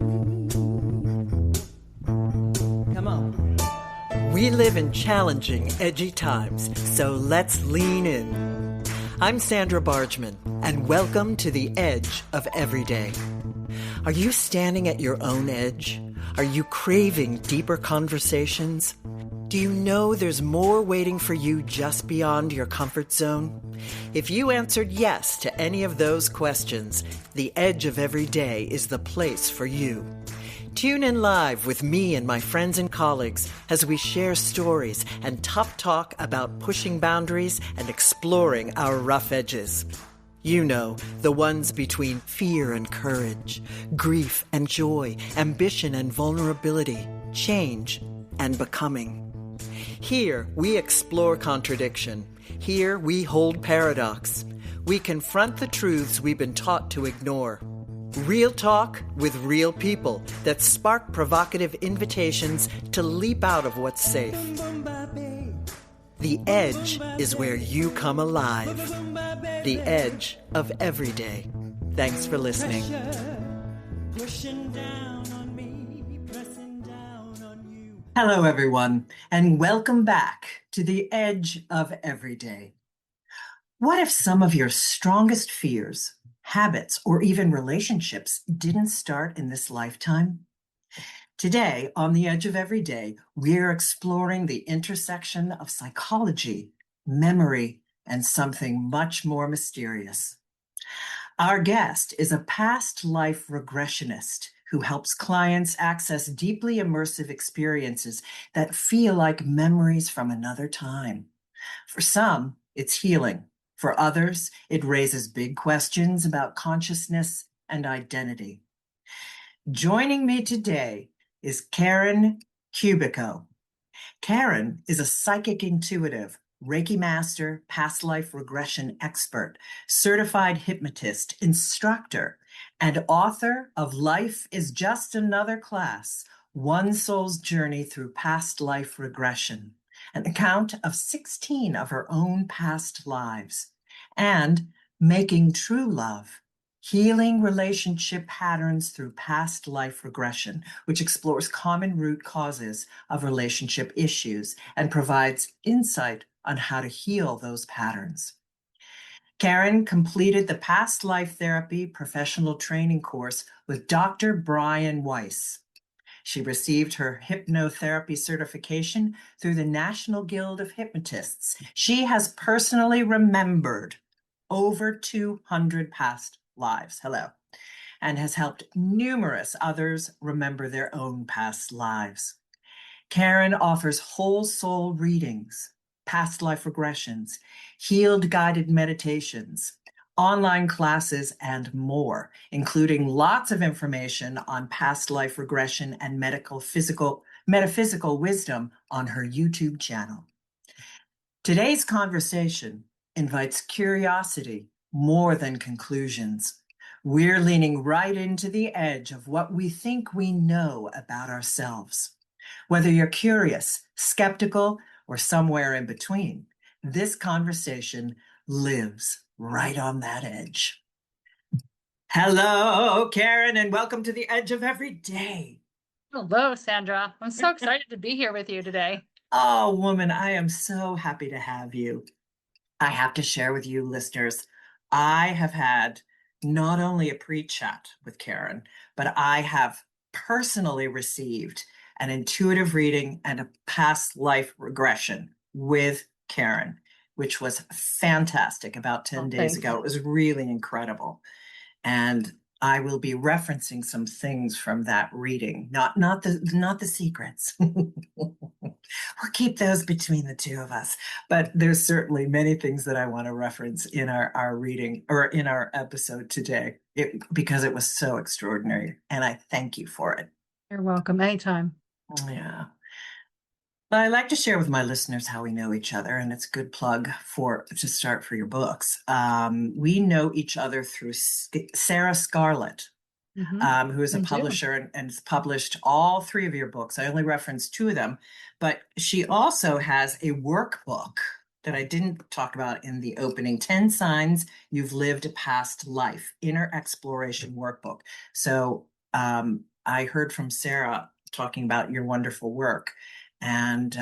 Come on. We live in challenging, edgy times, so let's lean in. I'm Sandra Bargman, and welcome to the Edge of Everyday. Are you standing at your own edge? Are you craving deeper conversations? Do you know there's more waiting for you just beyond your comfort zone? If you answered yes to any of those questions, the Edge of Everyday is the place for you. Tune in live with me and my friends and colleagues as we share stories and tough talk about pushing boundaries and exploring our rough edges. You know, the ones between fear and courage, grief and joy, ambition and vulnerability, change and becoming. Here, we explore contradiction. Here, we hold paradox. We confront the truths we've been taught to ignore. Real talk with real people that spark provocative invitations to leap out of what's safe. The Edge is where you come alive. The Edge of Everyday. Thanks for listening. Hello, everyone, and welcome back to The Edge of Everyday. What if some of your strongest fears, habits, or even relationships didn't start in this lifetime? Today, on The Edge of Everyday, we're exploring the intersection of psychology, memory, and something much more mysterious. Our guest is a past life regressionist who helps clients access deeply immersive experiences that feel like memories from another time. For some, it's healing. For others, it raises big questions about consciousness and identity. Joining me today is Karen Kubicko. Karen is a psychic intuitive, Reiki Master, Past Life Regression expert, certified hypnotist, instructor, and author of Life is Just Another Class, One Soul's Journey Through Past Life Regression, an account of 16 of her own past lives, and Making True Love, Healing Relationship Patterns Through Past Life Regression, which explores common root causes of relationship issues and provides insight on how to heal those patterns. Karen completed the Past Life Therapy Professional Training course with Dr. Brian Weiss. She received her hypnotherapy certification through the National Guild of Hypnotists. She has personally remembered over 200 past lives, and has helped numerous others remember their own past lives. Karen offers whole soul readings, past life regressions, healed guided meditations, online classes, and more, including lots of information on past life regression and metaphysical wisdom on her YouTube channel. Today's conversation invites curiosity more than conclusions. We're leaning right into the edge of what we think we know about ourselves. Whether you're curious, skeptical, or somewhere in between, this conversation lives right on that edge. Hello, Karen, and welcome to the Edge of Everyday. Hello, Sandra. I'm so excited to be here with you today. Oh, woman, I am so happy to have you. I have to share with you, listeners, I have had not only a pre-chat with Karen, but I have personally received an intuitive reading and a past life regression with Karen, which was fantastic about 10 days ago. It was really incredible. And I will be referencing some things from that reading, not the secrets. We'll keep those between the two of us. But there's certainly many things that I want to reference in our reading or in our episode today, because it was so extraordinary. And I thank you for it. You're welcome. Anytime. Yeah. But I like to share with my listeners how we know each other, and it's a good plug to start for your books. We know each other through Sarah Scarlett, who is a publisher and has published all 3 of your books. I only referenced 2 of them, but she also has a workbook that I didn't talk about in the opening, 10 Signs You've Lived a Past Life, Inner Exploration Workbook. So I heard from Sarah talking about your wonderful work and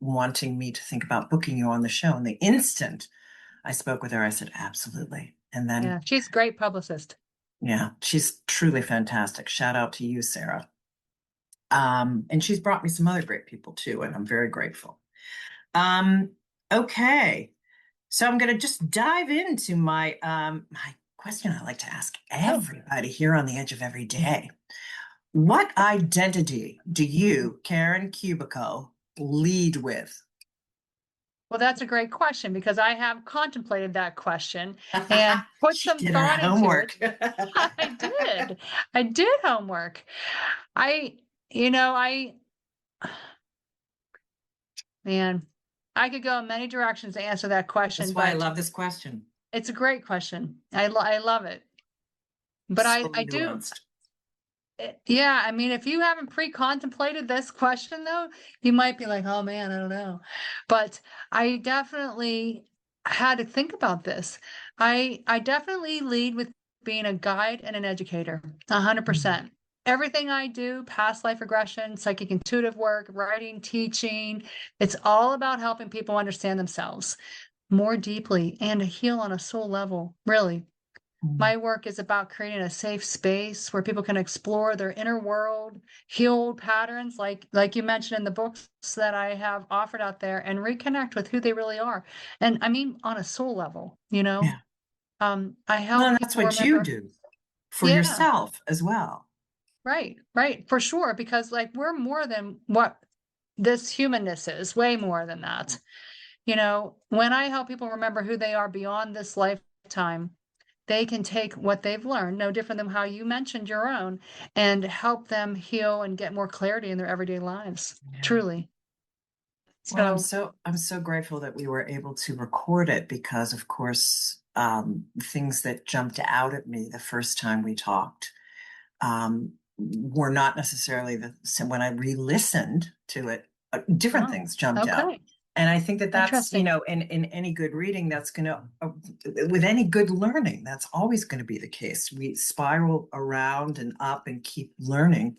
wanting me to think about booking you on the show. And the instant I spoke with her, I said, absolutely. And then, Yeah, she's a great publicist. yeah, she's truly fantastic. Shout out to you, Sarah. And she's brought me some other great people too, and I'm very grateful. Um, okay. So I'm going to just dive into my question I like to ask Oh, everybody here on the edge of every day. What identity do you, Karen Kubicko, lead with? well, that's a great question because I have contemplated that question and put She some did her thought into it. homework. I did. I did homework. I, you know, I, man, I could go in many directions to answer that question, That's why I but love this question. it's a great question. I love it. But So I do. nuanced. Yeah, I mean, if you haven't pre-contemplated this question though, you might be like, oh man, I don't know. But I definitely had to think about this. I definitely lead with being a guide and an educator, 100%. Everything I do, past life regression, psychic intuitive work, writing, teaching, it's all about helping people understand themselves more deeply and to heal on a soul level, really. Mm. My work is about creating a safe space where people can explore their inner world, heal patterns like you mentioned in the books that I have offered out there, and reconnect with who they really are. And I mean on a soul level, you know. Yeah. I Well, help and that's people what you remember, do for yeah, yourself as well. right, right, for sure, because like we're more than what this humanness is, way more than that. You know, when I help people remember who they are beyond this lifetime, they can take what they've learned, no different than how you mentioned your own, and help them heal and get more clarity in their everyday lives. Yeah. Truly. Well, So, I'm so grateful that we were able to record it because, of course, things that jumped out at me the first time we talked were not necessarily the same. When I re-listened to it, different oh, things jumped out. okay. And I think that that's, Interesting. in any good reading, that's going to, with any good learning, that's always going to be the case. We spiral around and up and keep learning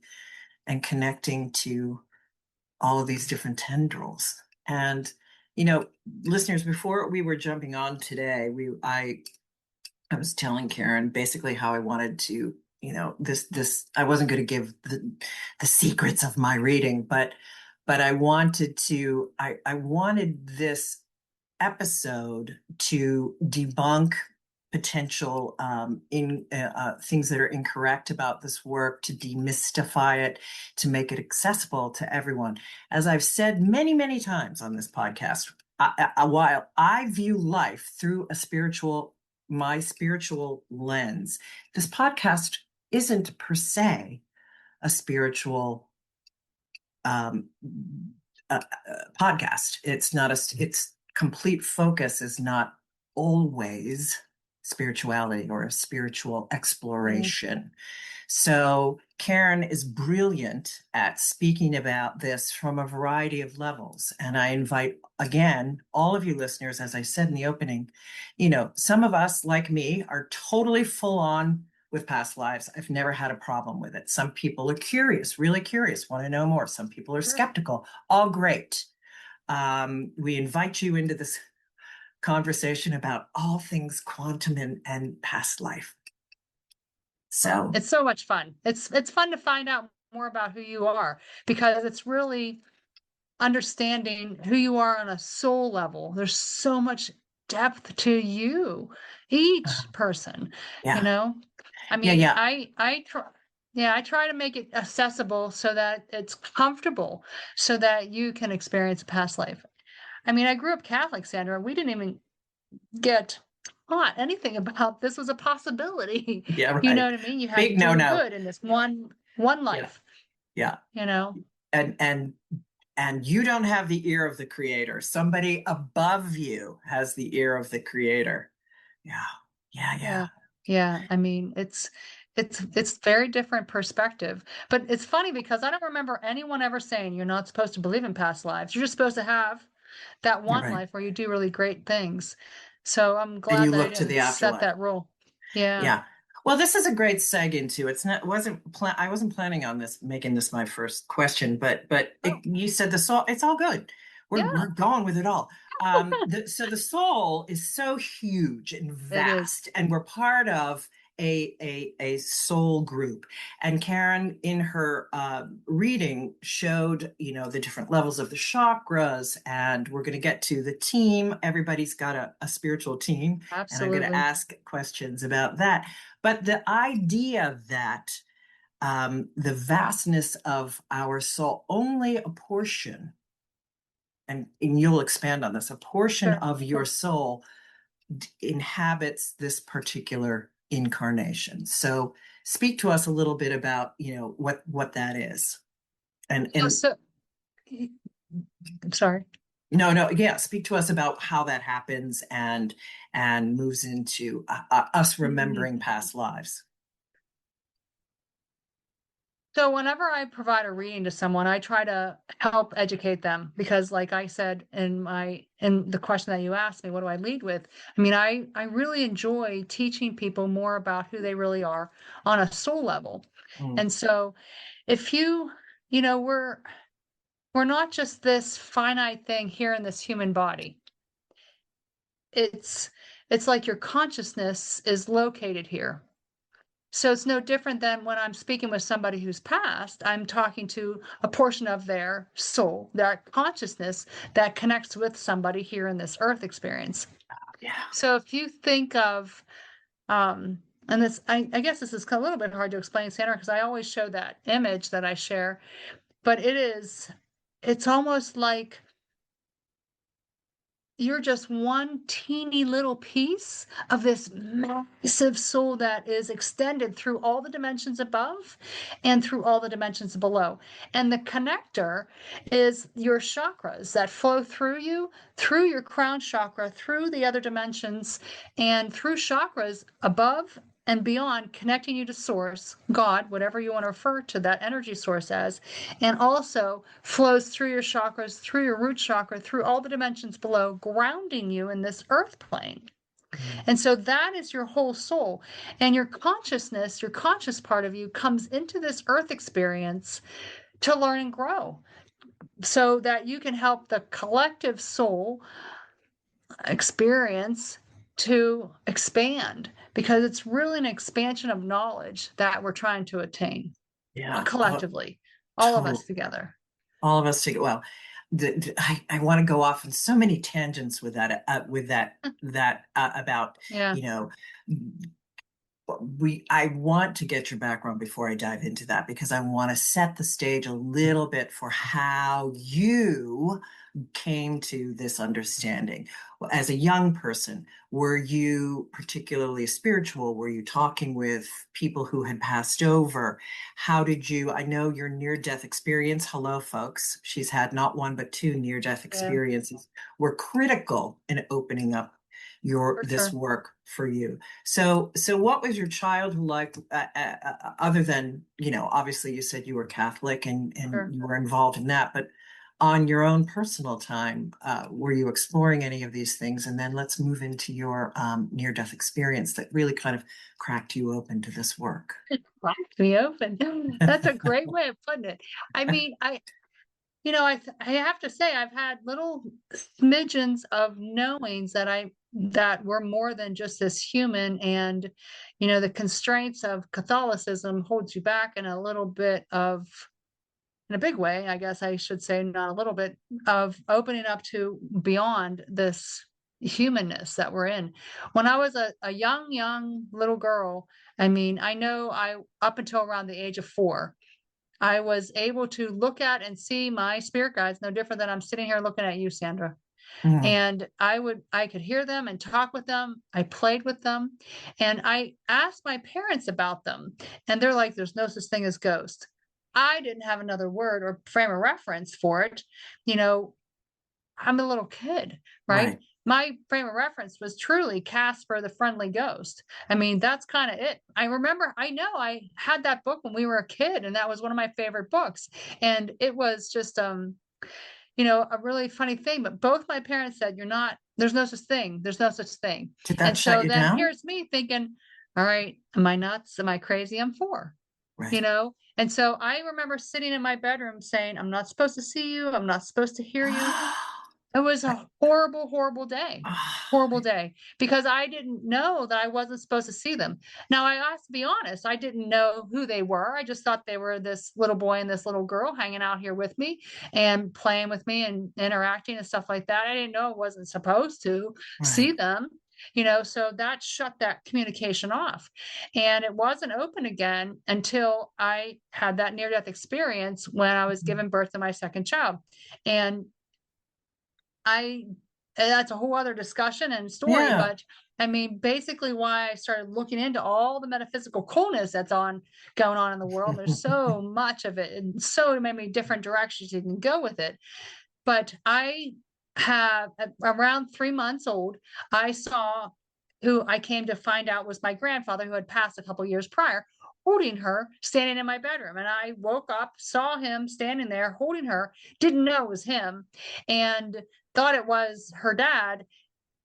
and connecting to all of these different tendrils. And, you know, listeners, before we were jumping on today, I was telling Karen basically how I wanted to, this I wasn't going to give the secrets of my reading, but I wanted to, I wanted this episode to debunk potential in things that are incorrect about this work, to demystify it, to make it accessible to everyone. As I've said many, many times on this podcast, while I view life through my spiritual lens, this podcast isn't per se a spiritual um, podcast. It's not its complete focus is not always spirituality or a spiritual Mm, exploration. So Karen is brilliant at speaking about this from a variety of levels. And I invite, again, all of you listeners, as I said in the opening, some of us, like me, are totally full on with past lives. I've never had a problem with it. Some people are curious, really curious, want to know more. Some people are sure. skeptical. All great. We invite you into this conversation about all things quantum and past life. So, It's so much fun. It's fun to find out more about who you are because it's really understanding who you are on a soul level. There's so much depth to you, uh, each person, you yeah, know? I yeah, mean, yeah, I try, yeah, I try to make it accessible so that it's comfortable, so that you can experience a past life. I mean, I grew up Catholic, Sandra. We didn't even get taught anything about this was a possibility. yeah, You know right. what I mean? You had to Big no do no. good in this one Yeah, life, yeah. you know? And you don't have the ear of the creator. Somebody above you has the ear of the creator. Yeah, yeah, yeah. Yeah. Yeah. I mean, it's very different perspective. But it's funny because I don't remember anyone ever saying you're not supposed to believe in past lives. You're just supposed to have that You're one right. life where you do really great things. So I'm And glad you that I look to the didn't set afterlife. that rule. Yeah. Yeah. Well, this is a great seg into it's not I wasn't planning on making this my first question, but Oh, you said the soul, it's all good. We're yeah, going with it all. So the soul is so huge and it is. vast, and we're part of a soul group. And Karen, in her reading, showed the different levels of the chakras, and we're going to get to the team. Everybody's got a spiritual team, and I'm going to Absolutely. ask questions about that. But the idea that the vastness of our soul, only a portion, and you'll expand on this, a portion Sure. of your soul inhabits this particular incarnation. So speak to us a little bit about, what that is. Oh, And so I'm sorry. no, no, yeah, speak to us about how that happens and moves into us Mhm. remembering past lives. So whenever I provide a reading to someone, I try to help educate them because like I said in the question that you asked me, what do I lead with? I mean, I really enjoy teaching people more about who they really are on a soul level. Mm, And so if you know, we're not just this finite thing here in this human body. It's it's like your consciousness is located here. So it's no different than when I'm speaking with somebody who's passed, I'm talking to a portion of their soul, their consciousness that connects with somebody here in this earth experience. yeah. So if you think of, and this, I guess this is a little bit hard to explain, Sandra, because I always show that image that I share, but it's almost like you're just one teeny little piece of this massive soul that is extended through all the dimensions above and through all the dimensions below. And the connector is your chakras that flow through you, through your crown chakra, through the other dimensions, and through chakras above and beyond, connecting you to source, God, whatever you want to refer to that energy source as, and also flows through your chakras, through your root chakra, through all the dimensions below, grounding you in this earth plane. Mm, And so that is your whole soul. And your consciousness, your conscious part of you comes into this earth experience to learn and grow so that you can help the collective soul experience to expand because it's really an expansion of knowledge that we're trying to attain yeah. collectively, all of us Total. together. All of us together. Well, I want to go off in so many tangents with that about, Yeah, you know, I want to get your background before I dive into that because I want to set the stage a little bit for how you came to this understanding. As a young person, were you particularly spiritual? Were you talking with people who had passed over? How did you? I know your near-death experience. Hello, folks. She's had not one but two near-death yeah, experiences. Were critical in opening up your for this sure. work for you. So what was your childhood like, other than, obviously you said you were Catholic and Sure. you were involved in that, but on your own personal time, were you exploring any of these things? And then let's move into your near-death experience that really kind of cracked you open to this work. Cracked me open. That's a great way of putting it. I mean, I have to say I've had little smidgens of knowings that were more than just this human and the constraints of Catholicism holds you back in a big way, I guess I should say, not a little bit of opening up to beyond this humanness that we're in. When I was a young little girl, I mean, I know I up until around the age of 4, I was able to look at and see my spirit guides, no different than I'm sitting here looking at you, Sandra. Mm, And I could hear them and talk with them. I played with them. And I asked my parents about them. And they're like, there's no such thing as ghost. I didn't have another word or frame of reference for it. You know, I'm a little kid, right? right. My frame of reference was truly Casper the Friendly Ghost. I mean, that's kind of it. I know I had that book when we were a kid, and that was one of my favorite books. And it was just a really funny thing. But both my parents said, there's no such thing. There's no such thing. Did And that shut so you then down? here's me thinking, all right, am I nuts? Am I crazy? I'm 4, you Right. know? And so I remember sitting in my bedroom saying, I'm not supposed to see you. I'm not supposed to hear you. It was I- a horrible, horrible day. Horrible ah, day because I didn't know that I wasn't supposed to see them. Now, I have to be honest, I didn't know who they were. I just thought they were this little boy and this little girl hanging out here with me and playing with me and interacting and stuff like that. I didn't know I wasn't supposed to see right. them, so that shut that communication off. And it wasn't open again until I had that near death experience when I was Mhm. giving birth to my second child. And I that's a whole other discussion and story, Yeah. but I mean, basically why I started looking into all the metaphysical coolness that's going on in the world. There's so much of it and so many different directions you can go with it. But I have around 3 months old, I saw who I came to find out was my grandfather who had passed a couple years prior, holding her, standing in my bedroom. And I woke up, saw him standing there holding her, didn't know it was him, and thought it was her dad,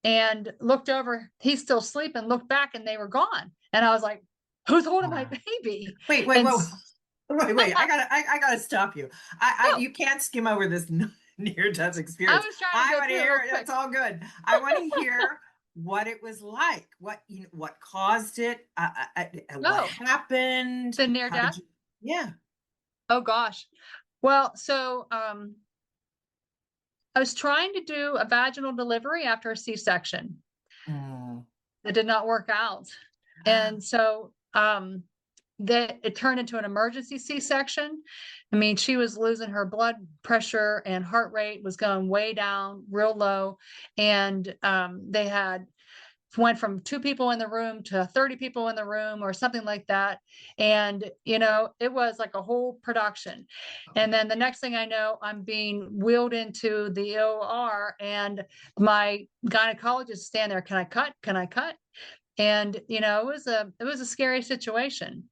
and looked over, he's still sleeping, looked back, and they were gone. And I was like, who's holding my Wow. baby? Wait, wait, And whoa. Wait. I gotta stop you. no, You can't skim over this near-death I experience. was trying to I go want to through it real hear. quick. It's all good. I want to hear what it was like. What caused it? What Oh, happened? the near How death. did you? Yeah. Oh gosh. Well, so I was trying to do a vaginal delivery after a C-section. Mm. It did not work out. And so that it turned into an emergency C-section. I mean, she was losing her blood pressure and heart rate was going way down, real low. And they had went from 2 people in the room to 30 people in the room or something like that. And, it was like a whole production. And then the next thing I know, I'm being wheeled into the OR and my gynecologist stand there. Can I cut? Can I cut? And, it was a scary situation.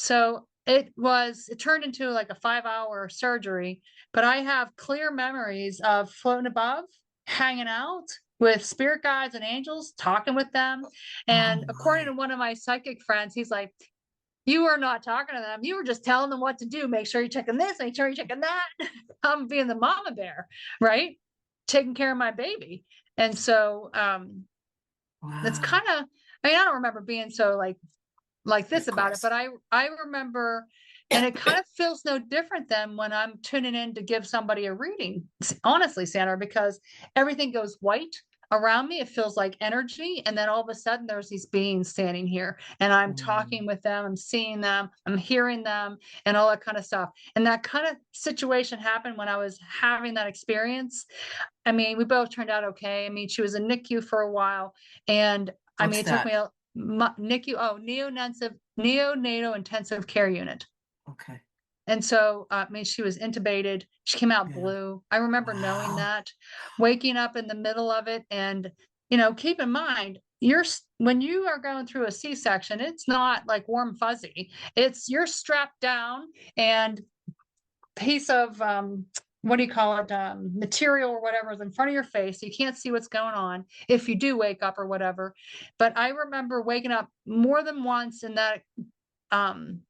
So it turned into like a 5-hour surgery, but I have clear memories of floating above, hanging out with spirit guides and angels, talking with them. Oh And according to my. one of my psychic friends, he's like, you were not talking to them. You were just telling them what to do. Make sure you're checking this, make sure you're checking that. I'm being the mama bear, right? Taking care of my baby. And so that's Wow. kind of, I don't remember being so like this Of about it, course. but I remember, and it kind of feels no different than when I'm tuning in to give somebody a reading, honestly, Sandra, because everything goes white around me. It feels like energy. And then all of a sudden there's these beings standing here and I'm Mm. talking with them, I'm seeing them, I'm hearing them, and all that kind of stuff. And that kind of situation happened when I was having that experience. I mean, we both turned out okay. I mean, she was in NICU for a while, and I mean, What's it took me that? a NICU, neonatal intensive care unit. Okay. And so, I mean, she was intubated. She came out Yeah. blue. I remember knowing Wow. that, waking up in the middle of it, and keep in mind, when you are going through a C-section, it's not like warm fuzzy. You're strapped down and piece of what do you call it, material or whatever is in front of your face, so you can't see what's going on if you do wake up or whatever. But I remember waking up more than once in that um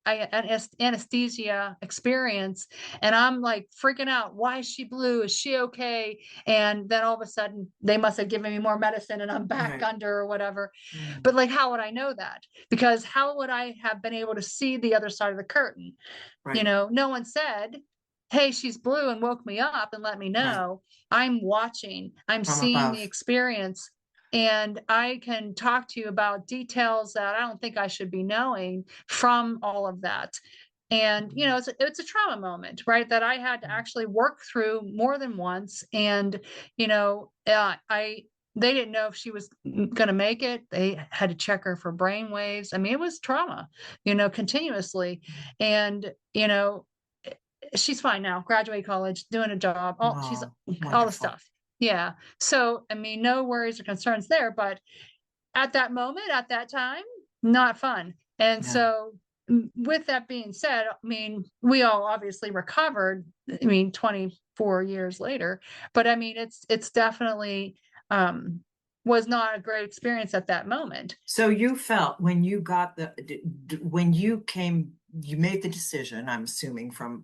anesthesia experience, and I'm like freaking out, why is she blue, is she okay? And then all of a sudden they must have given me more medicine and I'm back Right. under or whatever. Mm. But like, how would I know that? Because how would I have been able to see the other side of the curtain? Right. No one said, hey, she's blue, and woke me up and let me Right. know. I'm watching, I'm From seeing the above. experience, and I can talk to you about details that I don't think I should be knowing from all of that. And, Mm. it's a trauma moment, right? That I had to actually work through more than once. And, they didn't know if she was going to make it. They had to check her for brain waves. I mean, it was trauma, continuously. And, she's fine now, graduate college, doing a job, she's Wow. all the Wonderful. stuff. Yeah. So, I mean, no worries or concerns there, but at that moment, at that time, not fun. And Yeah. so, with that being said, I mean, we all obviously recovered. I mean, 24 years later, but I mean, it's definitely, um, was not a great experience at that moment. So you felt when you got when you came, you made the decision, I'm assuming from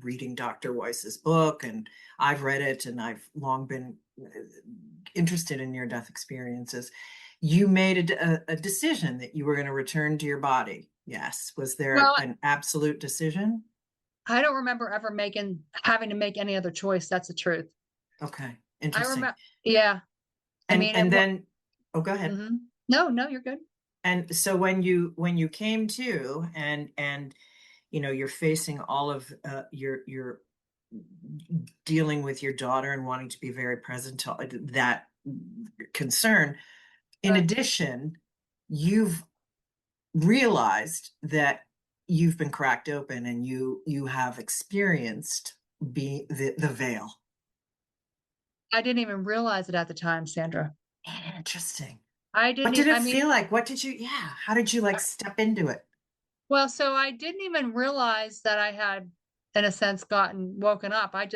reading Dr. Weiss's book, and I've read it, and I've long been interested in near-death experiences. You made a decision that you were going to return to your body. Yes. Was there Well, an absolute decision? I don't remember ever having to make any other choice. That's the truth. Okay. I Interesting. remember, yeah. I And mean, and then, oh, go ahead. mhm. No, no, you're good. And so when you came to, and you're facing all of your dealing with your daughter and wanting to be very present to that concern, in Right. addition, you've realized that you've been cracked open, and you have experienced the veil. I didn't even realize it at the time, Sandra. Interesting. I What didn't, did e- it I mean, feel like? Yeah, how did you like step into it? well, so I didn't even realize that I had, in a sense, woken up. I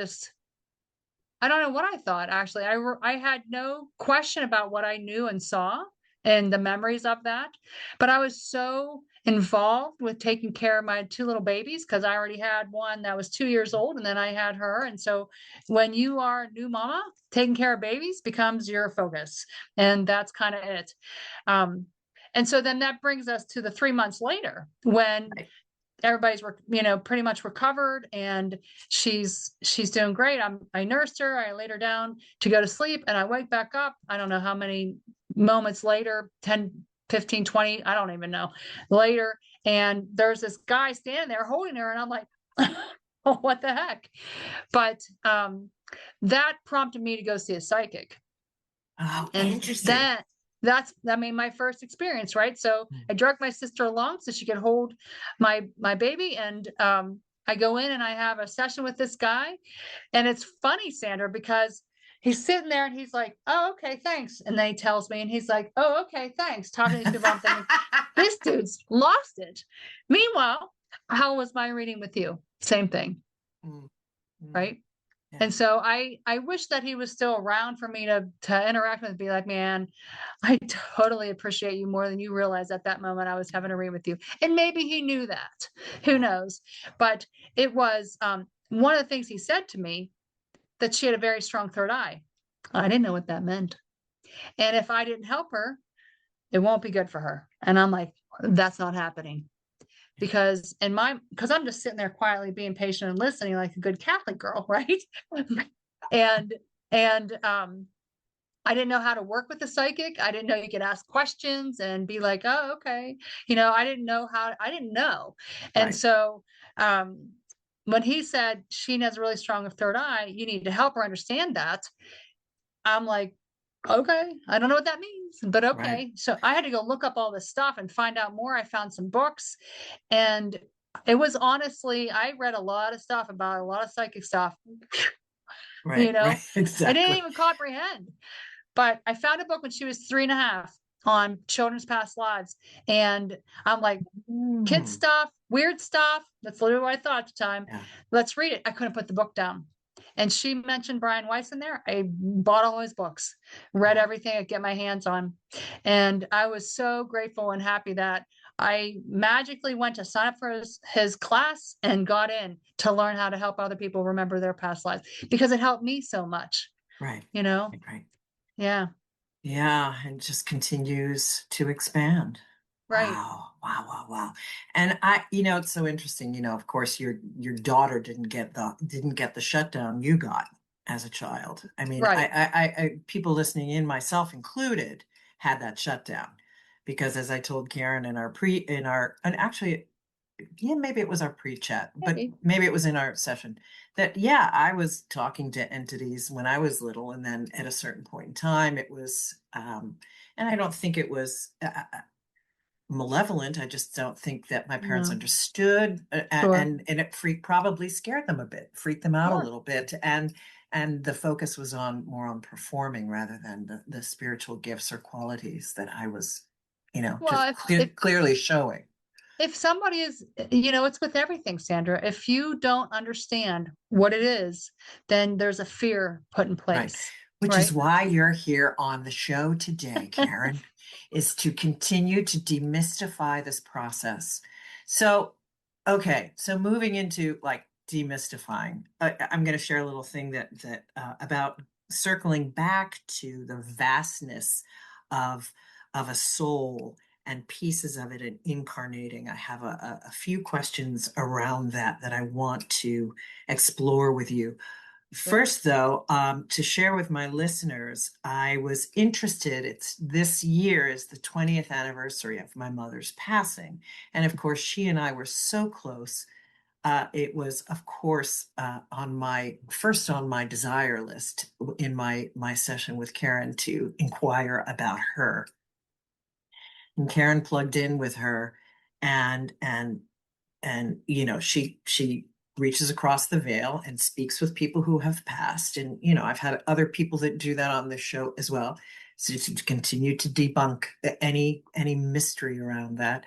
don't know what I thought, actually. I had no question about what I knew and saw and the memories of that. But I was so involved with taking care of my two little babies because I already had one that was 2 years old and then I had her. And so when you are a new mama, taking care of babies becomes your focus. And that's kind of it. Um, and so then that brings us to the 3 months later when Right. everybody's pretty much recovered and she's doing great. I nursed her, I laid her down to go to sleep, and I wake back up, I don't know how many moments later, 10, 15, 20, I don't even know, later, and there's this guy standing there holding her, and I'm like, oh, what the heck. But that prompted me to go see a psychic. Oh, And interesting. that's, I mean, my first experience, right? So I drug my sister along so she could hold my baby. And I go in and I have a session with this guy. And it's funny, Sandra, because he's sitting there and he's like, oh, okay, thanks. And then he tells me, and he's like, oh, okay, thanks. Talking to these people, I'm thinking, this dude's lost it. Meanwhile, how was my reading with you? Same thing, Mm, mm, right? yeah. And so I wish that he was still around for me to interact with and be like, man, I totally appreciate you more than you realize at that moment I was having a read with you. And maybe he knew that. Who Yeah. knows? But it was one of the things he said to me, that she had a very strong third eye. I didn't know what that meant. And if I didn't help her, it won't be good for her. And I'm like, that's not happening. Yeah. Because I'm just sitting there quietly being patient and listening like a good Catholic girl, right? and and I didn't know how to work with the psychic. I didn't know you could ask questions and be like, oh, okay. I didn't know. And Right. so um when he said she has a really strong third eye, you need to help her understand that. I'm like, okay, I don't know what that means, but Right. okay. So I had to go look up all this stuff and find out more. I found some books, and it was honestly, I read a lot of stuff about a lot of psychic stuff, you Right. Right. know, I didn't Exactly. even comprehend. But I found a book when she was 3.5 on children's past lives. And I'm like, kid Mm, stuff, weird stuff. That's literally what I thought at the time. yeah. Let's read it. I couldn't put the book down. And she mentioned Brian Weiss in there. I bought all his books, read Yeah. everything I could get my hands on. And I was so grateful and happy that I magically went to sign up for his class and got in to learn how to help other people remember their past lives because it helped me so much, Right. you know? Right. Right. Yeah, Yeah. And just continues to expand. right. Wow. Wow. Wow. Wow. And it's so interesting. Of course, your daughter didn't get the shutdown you got as a child. I mean, Right. people listening in, myself included, had that shutdown because, as I told Karen and actually, yeah, maybe it was our pre-chat, but Maybe. maybe it was in our session, that, yeah, I was talking to entities when I was little, and then at a certain point in time, it was, and I don't think it was malevolent. I just don't think that my parents No. understood, Sure. and it probably scared them a bit, freaked them out a Sure. little bit, and the focus was more on performing rather than the spiritual gifts or qualities that I was, just Well, if clearly showing. if somebody is, it's with everything, Sandra. If you don't understand what it is, then there's a fear put in Right. place. which is Right. why you're here on the show today, Karen, is to continue to demystify this process. So, okay, so moving into like demystifying, I'm going to share a little thing that about circling back to the vastness of of a soul and pieces of it and incarnating. I have a few questions around that I want to explore with you. Sure. First, though, to share with my listeners, I was interested. It's this year is the 20th anniversary of my mother's passing. And of course, she and I were so close. It was, of course, on my desire list in my session with Karen to inquire about her. And Karen plugged in with her, and she reaches across the veil and speaks with people who have passed. And I've had other people that do that on this show as well, so to continue to debunk any mystery around that,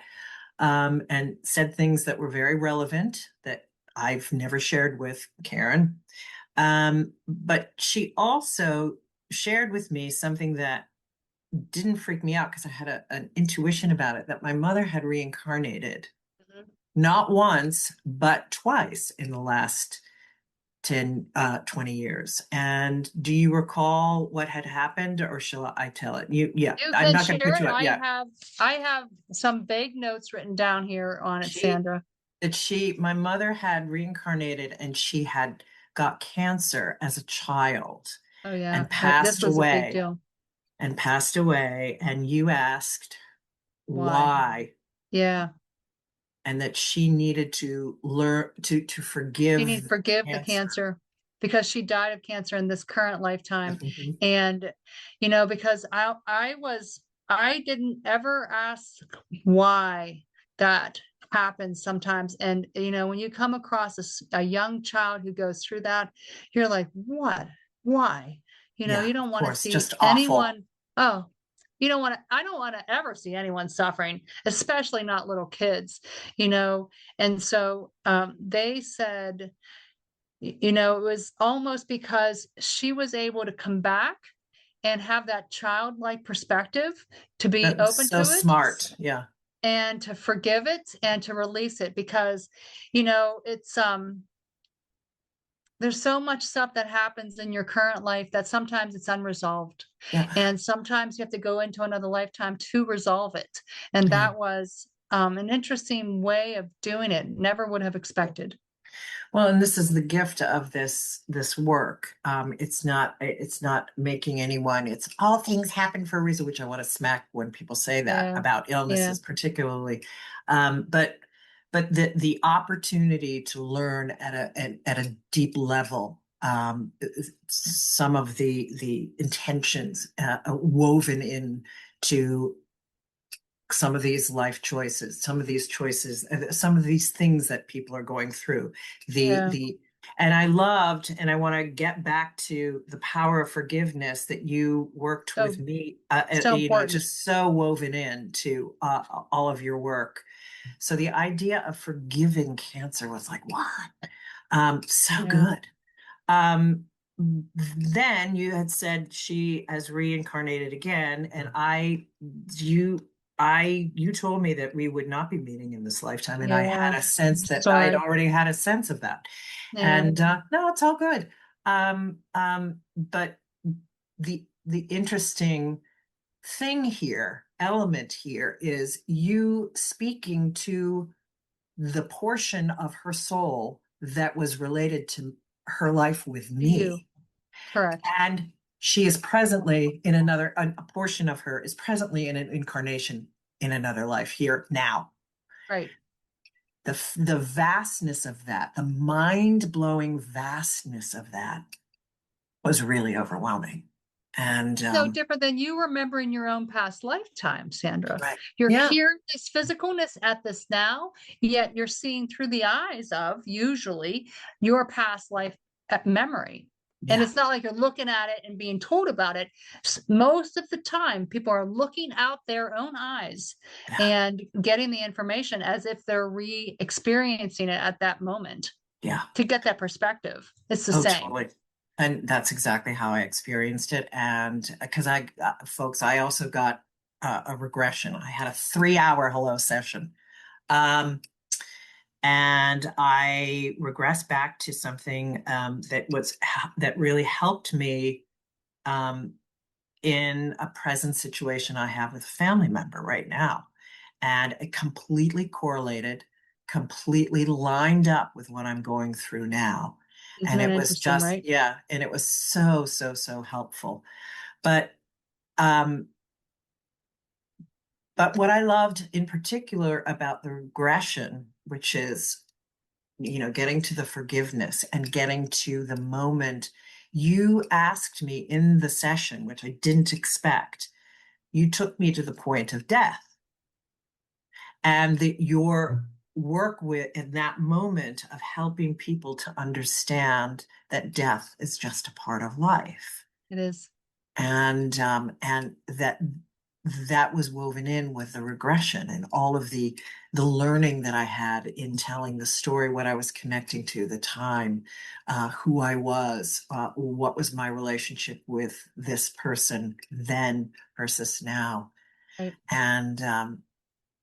and said things that were very relevant that I've never shared with Karen. But she also shared with me something that didn't freak me out because I had an intuition about it, that my mother had reincarnated Mhm. not once, but twice in the last 20 years. And do you recall what had happened, or shall I tell it? Yeah, You I'm can not going to share put you it. up. Yeah. I have some vague notes written down here on it, She, Sandra. my mother had reincarnated and she had got cancer as a child Oh yeah, and this passed was a big away deal. and you asked Why? why, Yeah. and that she needed to learn to She forgive needed to the forgive the cancer. cancer because she died of cancer in this current lifetime. Mhm. And, because I didn't ever ask why that happens sometimes. And, when you come across a young child who goes through that, you're like, what? Why? Yeah, You of don't want to course, see just awful. anyone. Oh, I don't want to ever see anyone suffering, especially not little kids, you know, and so they said, it was almost because she was able to come back and have that childlike perspective to be That's open so to it smart. Yeah. and to forgive it and to release it because, it's there's so much stuff that happens in your current life that sometimes it's unresolved. Yeah. And sometimes you have to go into another lifetime to resolve it. And Yeah. that was an interesting way of doing it. Never would have expected. Well, and this is the gift of this work. It's not making anyone. It's all things happen for a reason, which I want to smack when people say that Yeah. about Yeah. illnesses, particularly. But the opportunity to learn at a deep level, some of the intentions woven into some of these life choices, some of these choices, some of these things that people are going through. Yeah. The and I loved, and I want to get back to the power of forgiveness that you worked with So, me. so important. Just so woven into all of your work. So the idea of forgiving cancer was like, what? So Yeah. good. Um, then you had said she has reincarnated again, and you, you told me that we would not be meeting in this lifetime, and I Yeah. had a sense that I'd Sorry. already had a sense of that. Yeah. And no, it's all good. But the interesting thing here, element here, is you speaking to the portion of her soul that was related to her life with You. me. Correct. And she is presently in another, a portion of her is presently in an incarnation in another life here now. Right. The vastness of that, the mind blowing vastness of that was really overwhelming. And No different than you remembering your own past lifetime, Sandra. right. You're Yeah. here in this physicalness at this now, yet you're seeing through the eyes of usually your past life memory. And Yeah. it's not like you're looking at it and being told about it. Most of the time, people are looking out their own eyes Yeah. and getting the information as if they're re experiencing it at that moment Yeah. to get that perspective. It's the Oh, same. totally. And that's exactly how I experienced it. And because folks, I also got a regression. I had a 3 hour hello session. Um, and I regressed back to something that really helped me um, in a present situation I have with a family member right now. And it completely correlated, completely lined up with what I'm going through now. Isn't And it it was interesting, just, right? yeah, and it was so, so, so helpful. But um, but what I loved in particular about the regression, which is, getting to the forgiveness and getting to the moment you asked me in the session, which I didn't expect, you took me to the point of death. And your work with in that moment of helping people to understand that death is just a part of life, It is. and that was woven in with the regression and all of the learning that I had in telling the story, what I was connecting to, the time, who I was, what was my relationship with this person then versus now, Right. and You and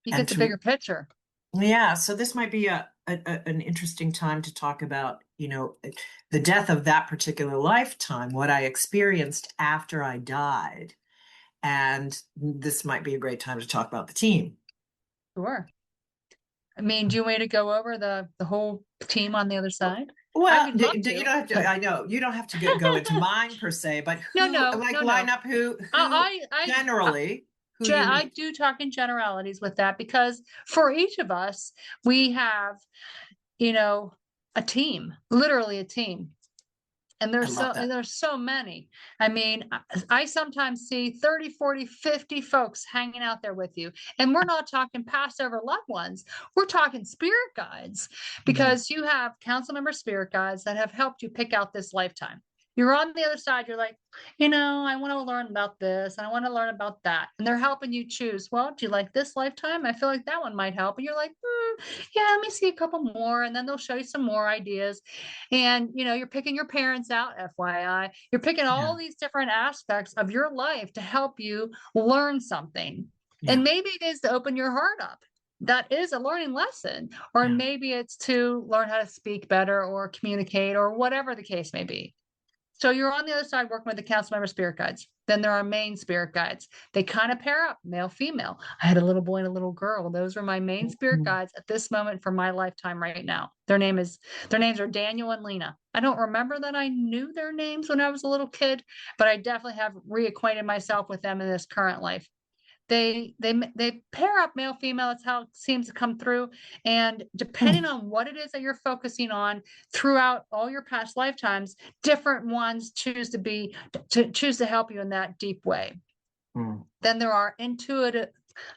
get the to bigger picture. yeah, so this might be an interesting time to talk about, the death of that particular lifetime, what I experienced after I died. And this might be a great time to talk about the team. Sure. I mean, do you want me to go over the whole team on the other side? I Well, would love you to. don't have to, I know you don't have to go into mine per se, but No, who, no, like, no, line no. up who I generally, who you, I do talk in generalities with that because for each of us, we have, you know, a team, literally a team. And I love that. there's so many. I mean, I sometimes see 30, 40, 50 folks hanging out there with you. And we're not talking Passover loved ones. We're talking spirit guides Mm, because you have council member spirit guides that have helped you pick out this lifetime. You're on the other side, you're like, I want to learn about this and I want to learn about that. And they're helping you choose. Well, do you like this lifetime? I feel like that one might help. And you're like, yeah, let me see a couple more. And then they'll show you some more ideas. And you're picking your parents out, FYI. You're picking yeah, all these different aspects of your life to help you learn something. yeah, And maybe it is to open your heart up. That is a learning lesson. Or yeah. maybe it's to learn how to speak better or communicate or whatever the case may be. So you're on the other side working with the council member spirit guides. Then there are main spirit guides. They kind of pair up, male, female. I had a little boy and a little girl. Those were my main spirit Mm, guides at this moment for my lifetime right now. Their names are Daniel and Lena. I don't remember that I knew their names when I was a little kid, but I definitely have reacquainted myself with them in this current life. They pair up male female. That's how it seems to come through. And depending mm, on what it is that you're focusing on throughout all your past lifetimes, different ones choose to help you in that deep way. mm. Then there are intuitive,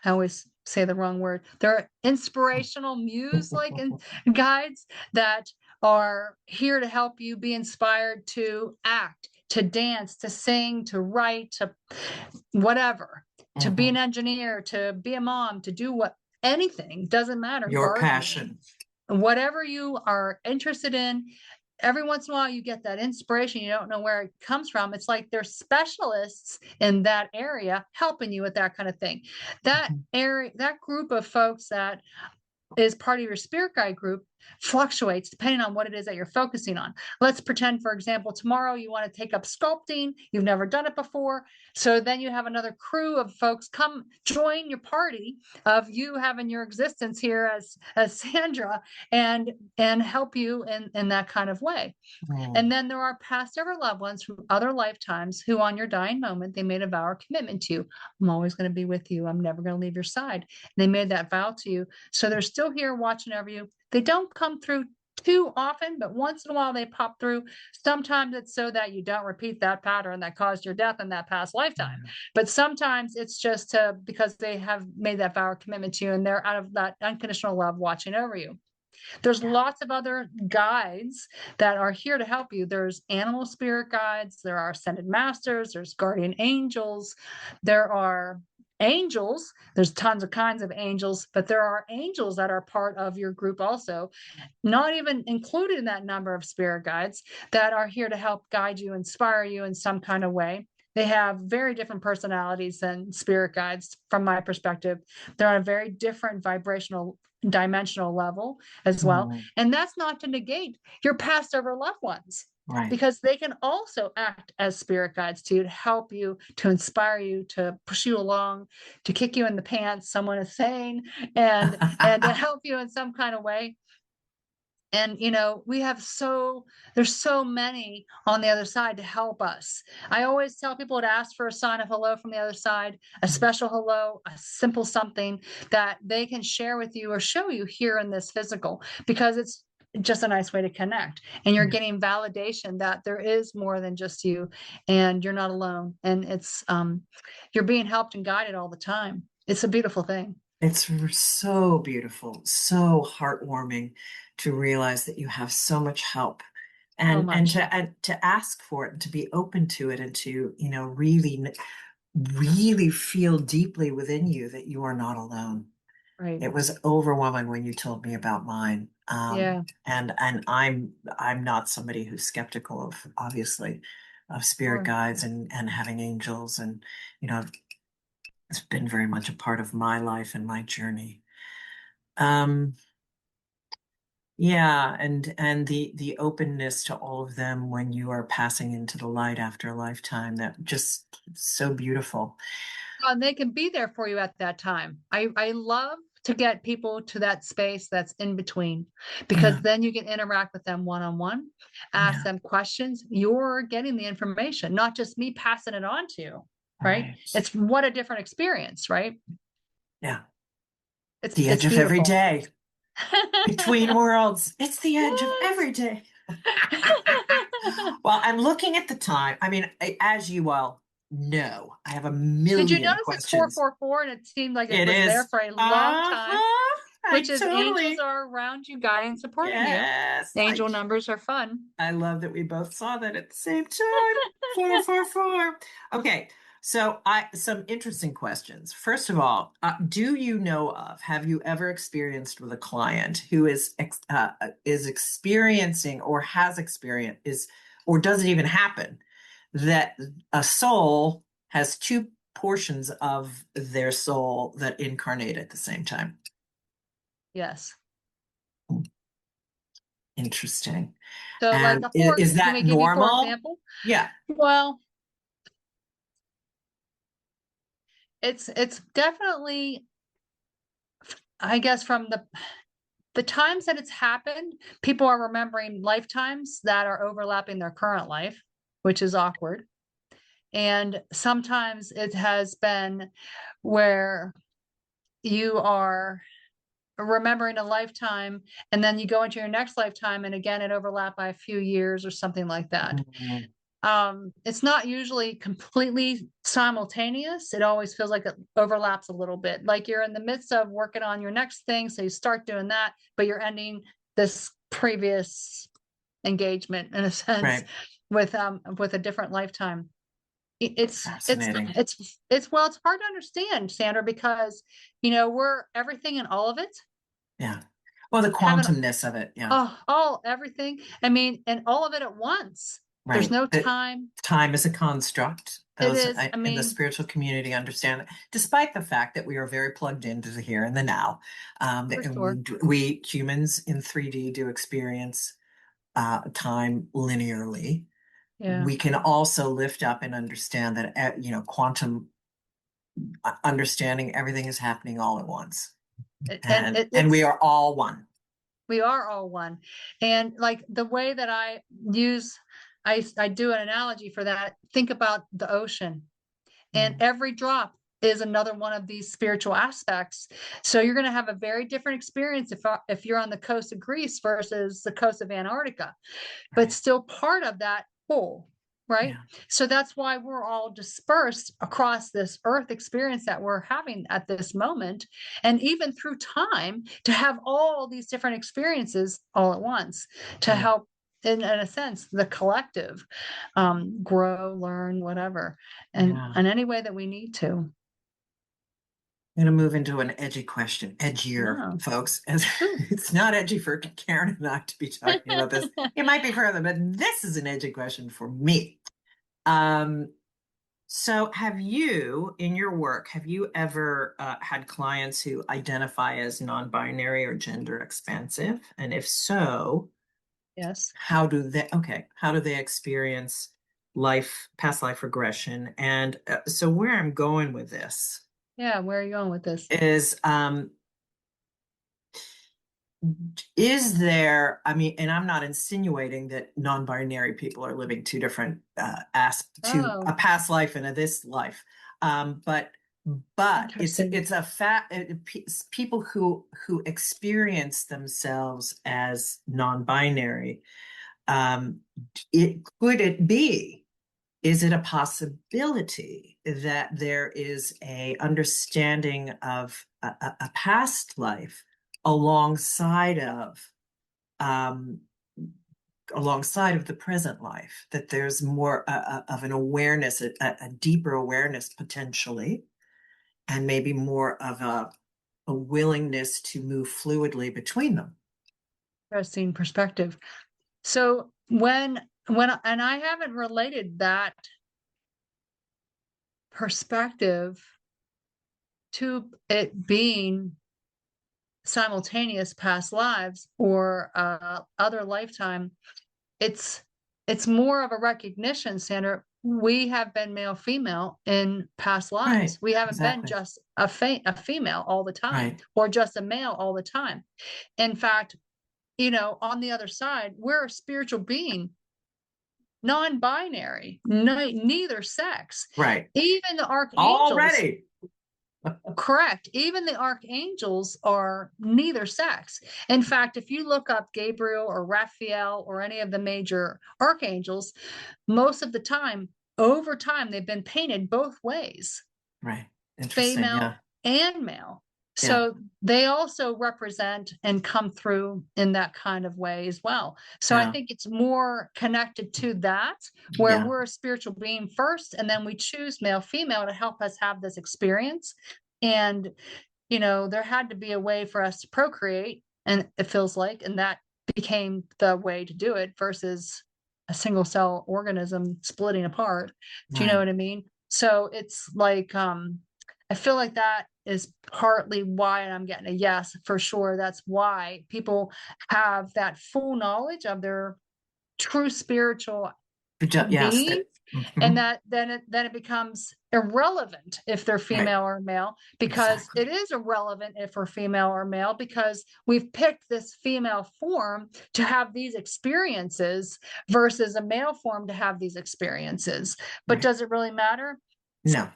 I always say the wrong word. There are inspirational muse like guides that are here to help you be inspired to act, to dance, to sing, to write, to whatever, to be an Mhm. engineer, to be a mom, to do what anything doesn't matter, Your gardening, passion. whatever you are interested in. Every once in a while you get that inspiration, you don't know where it comes from. It's like they're specialists in that area helping you with that kind of thing. That Mhm. area, that group of folks that is part of your spirit guide group fluctuates depending on what it is that you're focusing on. Let's pretend, for example, tomorrow you want to take up sculpting. You've never done it before. So then you have another crew of folks come join your party of you having your existence here as Sandra and help you in that kind of way. Mm. And then there are past ever loved ones from other lifetimes who, on your dying moment, they made a vow or commitment to you. I'm always going to be with you. I'm never going to leave your side. They made that vow to you. So they're still here watching over you. They don't come through too often, but once in a while they pop through. Sometimes it's so that you don't repeat that pattern that caused your death in that past lifetime. But sometimes it's just because they have made that vow or commitment to you and they're out of that unconditional love watching over you. There's lots of other guides that are here to help you. There's animal spirit guides, there are ascended masters, there's guardian angels, there are Angels, there's tons of kinds of angels, but there are angels that are part of your group also, not even included in that number of spirit guides that are here to help guide you, inspire you in some kind of way. They have very different personalities than spirit guides from my perspective. They're on a very different vibrational dimensional level as well. Mm, And that's not to negate your past over loved ones, right. because they can also act as spirit guides to help you, to inspire you, to push you along, to kick you in the pants, someone is saying, and to help you in some kind of way. And we have there's so many on the other side to help us. I always tell people to ask for a sign of hello from the other side, a special hello, a simple something that they can share with you or show you here in this physical, because it's just a nice way to connect, and you're getting validation that there is more than just you, and you're not alone, and it's you're being helped and guided all the time. It's a beautiful thing. It's so beautiful, so heartwarming to realize that you have so much help, So and much. to ask for it and to be open to it, and to, really feel deeply within you that you are not alone. Right. It was overwhelming when you told me about mine. Yeah. And I'm not somebody who's skeptical of, obviously, of spirit Sure. guides and having angels, and you know it's been very much a part of my life and my journey. Um, yeah, and the openness to all of them when you are passing into the light after a lifetime, that just so beautiful. And they can be there for you at that time. I love to get people to that space that's in between, because Yeah, then you can interact with them one on one, ask yeah, them questions. You're getting the information, not just me passing it on to you, right? right. It's what a different experience, right? Yeah, It's the edge it's of every beautiful. day, between worlds. It's the edge of Yes. every day. Well, I'm looking at the time. I mean, as you all know, I have a Did you million notice it's four questions. four four, and it seemed like it It was there is. for a long time, Uh-huh. I which is angels totally. are around you, guiding, supporting you. Yes. Angel numbers are fun. I love that we both saw that at the same time. 444. Okay. So some interesting questions. First of all, do you know of, have you ever experienced with a client who is experiencing, or has experienced, or does it even happen, that a soul has two portions of their soul that incarnate at the same time? Yes. Interesting. So like And is let that me give you for normal? example. Yeah. Well, it's definitely, I guess, from the times that it's happened, people are remembering lifetimes that are overlapping their current life, which is awkward. And sometimes it has been where you are remembering a lifetime, and then you go into your next lifetime, and again it overlapped by a few years or something like that. Mhm. It's not usually completely simultaneous. It always feels like it overlaps a little bit, like you're in the midst of working on your next thing, so you start doing that, but you're ending this previous engagement in a sense Right. with a different lifetime. It's Fascinating. well, it's hard to understand, Sandra, because we're everything and all of it, Yeah. Well, the having quantumness of it. Yeah. all everything, I mean, and all of it at once. There's Right. no That time. time is a construct. It Those is, I in the mean, spiritual community understand that, despite the fact that we are very plugged into the here and the now. for And sure. we humans in 3D do experience time linearly. Yeah. We can also lift up and understand that, quantum understanding, everything is happening all at once, And and we it's are all one. we are all one. And like the way that I use, I do an analogy for that. Think about the ocean, and Mm, every drop is another one of these spiritual aspects. So you're going to have a very different experience if you're on the coast of Greece versus the coast of Antarctica, but right. still part of that whole, right? Yeah. So that's why we're all dispersed across this earth experience that we're having at this moment. And even through time, to have all these different experiences all at once to Mm, help, in a sense, the collective grow, learn, whatever, and yeah. in any way that we need to. I'm going to move into an edgy question, edgier, Oh, folks. As ooh, it's not edgy for Karen and I to be talking about this. It might be for other, but this is an edgy question for me. Um, so have you, in your work, have you ever had clients who identify as non-binary or gender expansive? And if so, yes. how do they experience past life regression? And so where I'm going with this Yeah, where are you going with this? is there, I mean, and I'm not insinuating that non-binary people are living two different to a Oh, past life and a this life. But interesting. it's a fact. People who experience themselves as non-binary, um, it be, is it a possibility that there is a understanding of a past life alongside of um, alongside of the present life, that there's more of an awareness, a deeper awareness potentially, and maybe more of a willingness to move fluidly between them? Interesting perspective. So when and I haven't related that perspective to it being simultaneous past lives or other lifetime. it's it's more of a recognition, Sandra. We have been male female in past Right, lives. We haven't been exactly. just a female all the time Right, or just a male all the time. In fact, on the other side, we're a spiritual being, non-binary, neither sex. right. Even the archangels. Already. Correct. Even the archangels are neither sex. In fact, if you look up Gabriel or Raphael or any of the major archangels, most of the time, over time, they've been painted both ways, Right. Interesting. female Yeah. and male. Yeah. So they also represent and come through in that kind of way as well. So I Yeah. think it's more connected to that, where Yeah. we're a spiritual being first, and then we choose male, female to help us have this experience. And, there had to be a way for us to procreate, and it feels like, and that became the way to do it versus a single cell organism splitting apart. Do you know Right. what I mean? So it's like, I feel like that is partly why, and I'm getting a yes for sure. That's why people have that full knowledge of their true spiritual Yes. being, and Mhm. that then it becomes irrelevant if they're Right. female or male, because it Exactly. is irrelevant if we're female or male, because we've picked this female form to have these experiences versus a male form to have these experiences. But Right. does it really matter? No.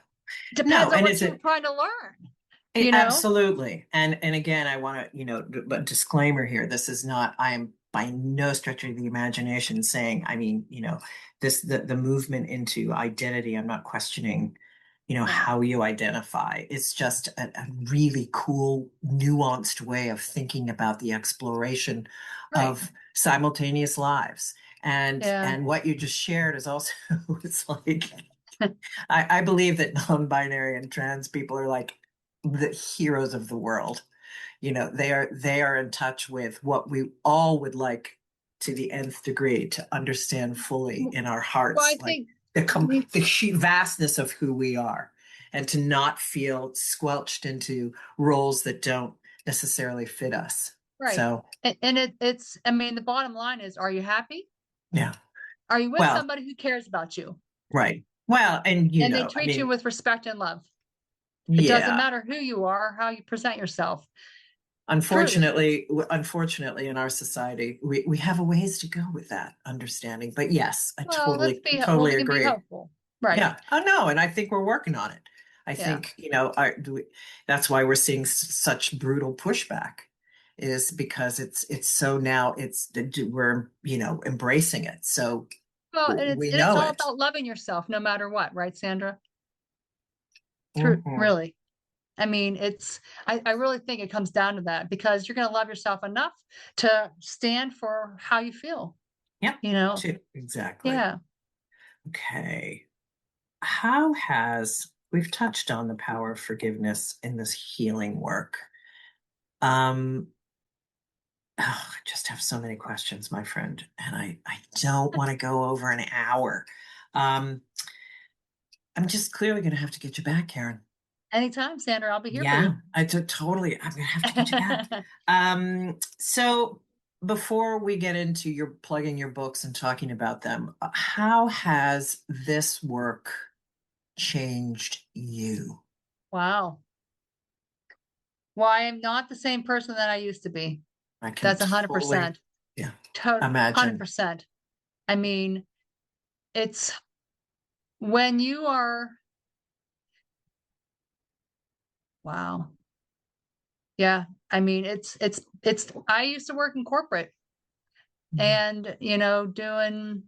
Depends No. on And what is you're it trying to learn, you know absolutely? And again, I want to, but disclaimer here. This is not. I am by no stretch of the imagination saying. I mean, the movement into identity. I'm not questioning, yeah, how you identify. It's just a really cool, nuanced way of thinking about the exploration right, of simultaneous lives. yeah, And what you just shared is also, it's like, I believe that non-binary and trans people are like the heroes of the world. They are in touch with what we all would like to the nth degree to understand fully in our well, I hearts, like think the vastness of who we are, and to not feel squelched into roles that don't necessarily fit us. right. So, And it's, I mean, the bottom line is, are you happy? yeah. Are you with Well, somebody who cares about you right. Well, and and they I treat you mean, with respect and love? It doesn't yeah. matter who you are, how you present yourself. Truly. Unfortunately, in our society, we have a ways to go with that understanding. But yes, I Well, well, totally we can be agree. hopeful. Right. Yeah. Oh no, and I think we're working on it. I Yeah. think, that's why we're seeing such brutal pushback, is because it's so now we're, embracing it. So Well, and it's we and it's know all it. about loving yourself no matter what, right, Sandra? True, Mhm. really. I mean, I really think it comes down to that, because you're going to love yourself enough to stand for how you feel, Yep. you know? Too. Exactly. Yeah. Okay. How has we've touched on the power of forgiveness in this healing work. Um, oh, I just have so many questions, my friend, and I don't want to go over an hour. Um, I'm just clearly going to have to get you back, Karen. Anytime, Sandra, I'll be here for Yeah, you. totally. I'm gonna have to get you back. So before we get into your plugging your books and talking about them, how has this work changed you? Wow. Well, I am not the same person that I used to be. I can That's totally, 100%. yeah, Total imagine. 100%. I mean, it's when you are, wow. Yeah. I mean, I used to work in corporate Mhm. and,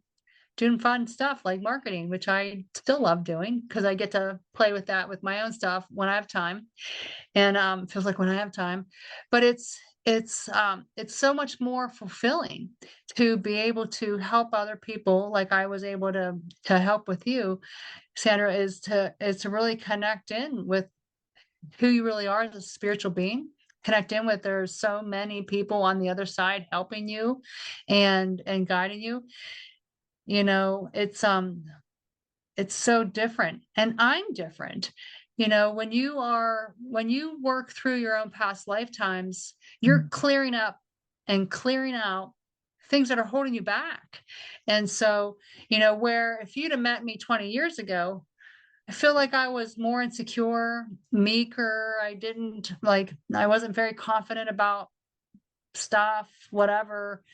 doing fun stuff like marketing, which I still love doing because I get to play with that with my own stuff when I have time. And feels like when I have time. But it's so much more fulfilling to be able to help other people like I was able to help with you, Sandra, is to really connect in with who you really are as a spiritual being. Connect in with there's so many people on the other side helping you and guiding you. It's so different and I'm different. When you work through your own past lifetimes, you're clearing up and clearing out things that are holding you back. And so, where if you'd have met me 20 years ago, I feel like I was more insecure, meeker. I wasn't very confident about stuff, whatever,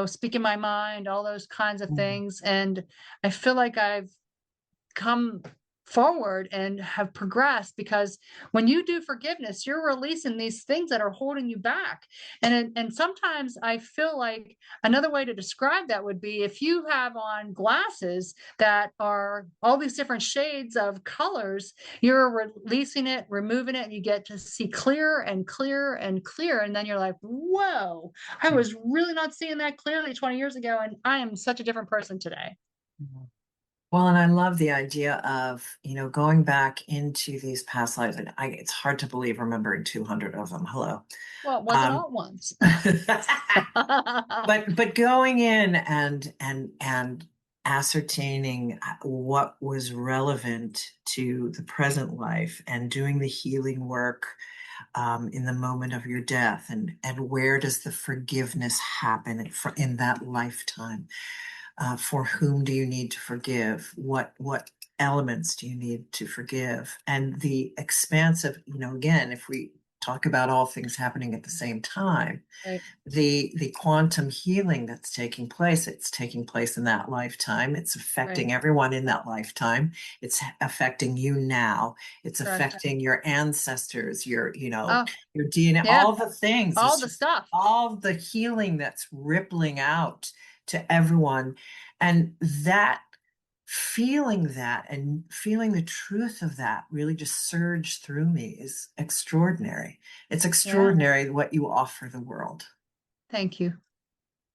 speaking my mind, all those kinds of Mhm. things. And I feel like I've come forward and have progressed because when you do forgiveness, you're releasing these things that are holding you back. And sometimes I feel like another way to describe that would be if you have on glasses that are all these different shades of colors, you're releasing it, removing it, and you get to see clearer and clearer and clearer. And then you're like, whoa, I was really not seeing that clearly 20 years ago. And I am such a different person today. Mhm. Well, and I love the idea of, going back into these past lives. And it's hard to believe remembering 200 of them. Hello. Well, it wasn't Um, all at once. but going in and ascertaining what was relevant to the present life and doing the healing work in the moment of your death, and where does the forgiveness happen in that lifetime? For whom do you need to forgive? What elements do you need to forgive? And the expansive, again, if we talk about all things happening at the same time, Right, the quantum healing that's taking place, it's taking place in that lifetime. It's right, affecting everyone in that lifetime. It's affecting you now. It's correct. affecting your ancestors, Oh, your DNA, yeah, all the things. all It's the just stuff. all the healing that's rippling out to everyone. And that and feeling the truth of that really just surged through me is extraordinary. It's Yeah, extraordinary what you offer the world. thank you.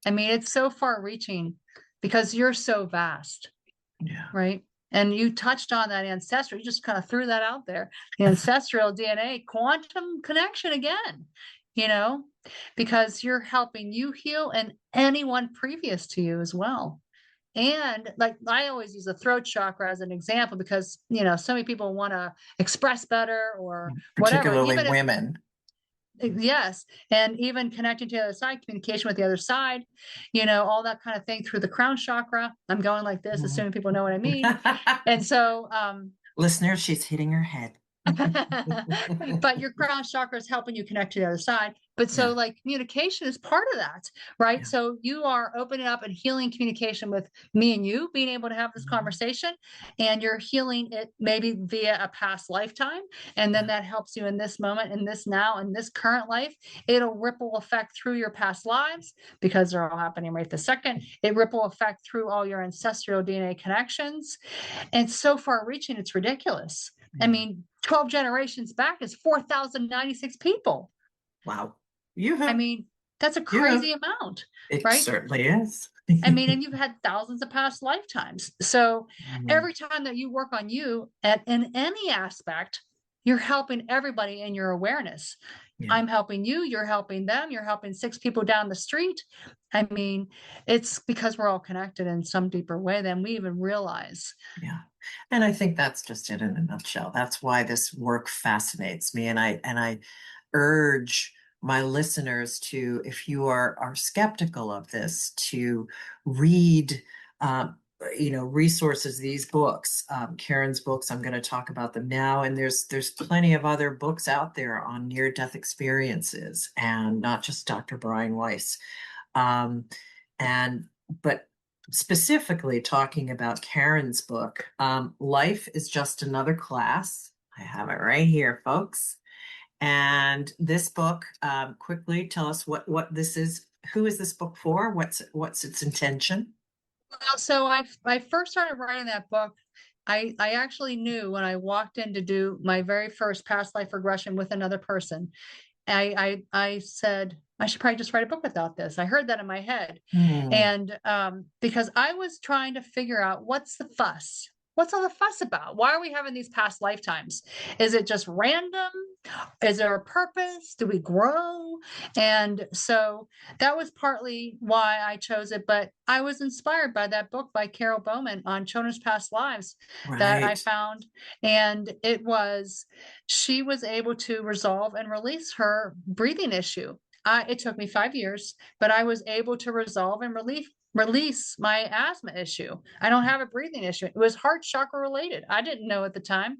I mean, it's so far reaching because you're so vast, Yeah. right? And you touched on that ancestral, you just kind of threw that out there. The ancestral DNA, quantum connection again, you know, because you're helping you heal and anyone previous to you as well. And like I always use the throat chakra as an example because, so many people want to express better or whatever, Particularly even if women. yes, and even connecting to the other side, communication with the other side, all that kind of thing through the crown chakra. I'm going like this, Mhm. assuming people know what I mean. And so, Listeners, she's hitting her head. but your crown chakra is helping you connect to the other side. But so, Yeah, like, communication is part of that, right? yeah. So, you are opening up and healing communication with me and you being able to have this Mhm. conversation, and you're healing it maybe via a past lifetime. And then Yeah. that helps you in this moment, in this now, in this current life. It'll ripple effect through your past lives because they're all happening right this second. It ripple effect through all your ancestral DNA connections. And so far reaching, it's ridiculous. I Yeah. mean, 12 generations back is 4,096 people. Wow. I Yoo-hoo. mean, That's a Yeah, crazy amount, it right? certainly is. I mean, and you've had thousands of past lifetimes. So Mhm. every time that you work on you at in any aspect, you're helping everybody in your awareness. Yeah, I'm helping you, you're helping them, you're helping six people down the street. I mean, it's because we're all connected in some deeper way than we even realize. yeah. And I think that's just it in a nutshell. That's why this work fascinates me. And I urge my listeners to, if you are skeptical of this, to read resources, these books, Karen's books. I'm going to talk about them now. And there's plenty of other books out there on near-death experiences, and not just Dr. Brian Weiss. Um, and but specifically talking about Karen's book, Life is Just Another Class. I have it right here, folks. And this book, quickly tell us what this is. Who is this book for? What's its intention? Well, so I first started writing that book. I actually knew when I walked in to do my very first past life regression with another person. I said I should probably just write a book without this. I heard that in my head, Hmm, and because I was trying to figure out what's the fuss. What's all the fuss about? Why are we having these past lifetimes? Is it just random? Is there a purpose? Do we grow? And so that was partly why I chose it. But I was inspired by that book by Carol Bowman on children's past lives that I right, found. And she was able to resolve and release her breathing issue. It took me 5 years, but I was able to resolve and release my asthma issue. I don't have a breathing issue. It was heart chakra related. I didn't know at the time.